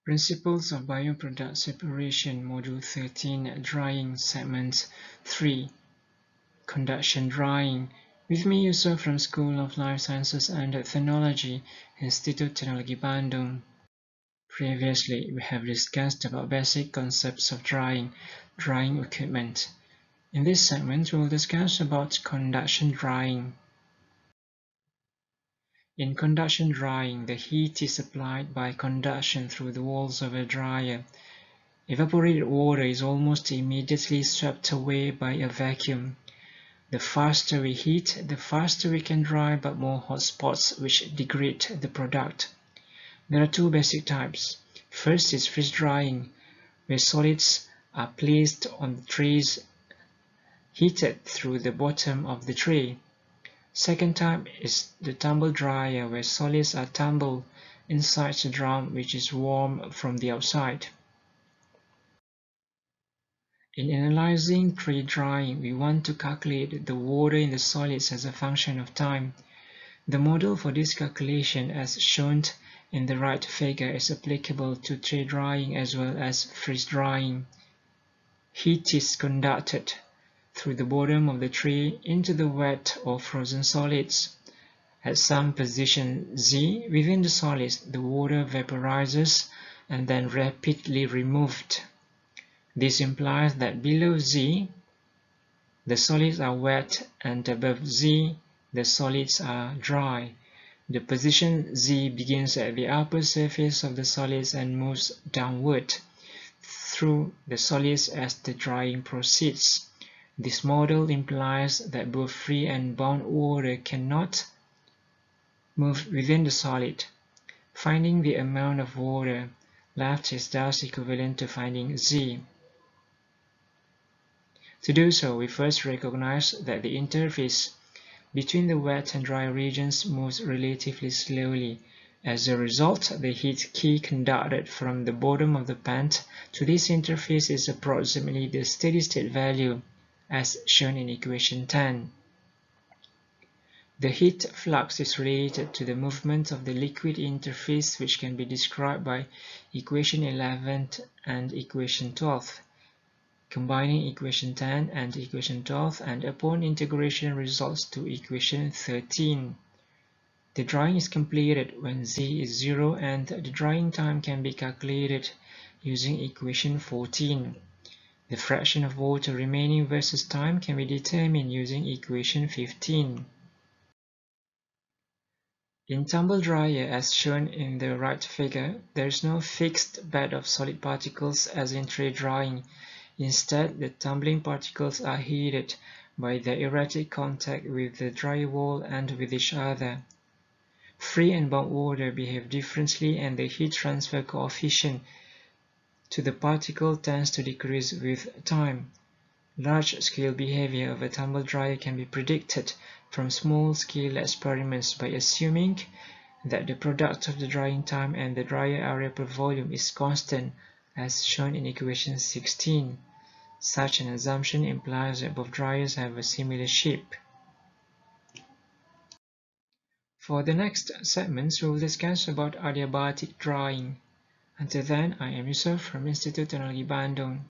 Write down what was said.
Principles of Bioproduct Separation, Module 13, Drying, Segment 3, Conduction Drying. With me, Yusuf from School of Life Sciences and Technology, Institut Teknologi Bandung. Previously, we have discussed about basic concepts of drying equipment. In this segment, we will discuss about conduction drying. In conduction drying, the heat is applied by conduction through the walls of a dryer. Evaporated water is almost immediately swept away by a vacuum. The faster we heat, the faster we can dry, but more hot spots which degrade the product. There are two basic types. First is freeze drying, where solids are placed on the trays heated through the bottom of the tray. Second type is the tumble dryer, where solids are tumbled inside the drum, which is warm from the outside. In analyzing tray drying, we want to calculate the water in the solids as a function of time. The model for this calculation, as shown in the right figure, is applicable to tray drying as well as freeze drying. Heat is conducted through the bottom of the tray into the wet or frozen solids. At some position Z within the solids, the water vaporizes and then rapidly removed. This implies that below Z, the solids are wet, and above Z, the solids are dry. The position Z begins at the upper surface of the solids and moves downward through the solids as the drying proceeds. This model implies that both free and bound water cannot move within the solid. Finding the amount of water left is thus equivalent to finding Z. To do so, we first recognize that the interface between the wet and dry regions moves relatively slowly. As a result, the heat key conducted from the bottom of the pan to this interface is approximately the steady-state value, as shown in equation 10. The heat flux is related to the movement of the liquid interface, which can be described by equation 11 and equation 12. Combining equation 10 and equation 12 and upon integration results to equation 13. The drying is completed when Z is 0 and the drying time can be calculated using equation 14. The fraction of water remaining versus time can be determined using equation 15. In tumble dryer, as shown in the right figure, there is no fixed bed of solid particles as in tray drying. Instead, the tumbling particles are heated by their erratic contact with the dryer wall and with each other. Free and bound water behave differently, and the heat transfer coefficient to the particle tends to decrease with time. Large-scale behavior of a tumble dryer can be predicted from small-scale experiments by assuming that the product of the drying time and the dryer area per volume is constant, as shown in equation 16. Such an assumption implies that both dryers have a similar shape. For the next segments, we will discuss about adiabatic drying. Until then, I am Yusuf from Institut Teknologi Bandung.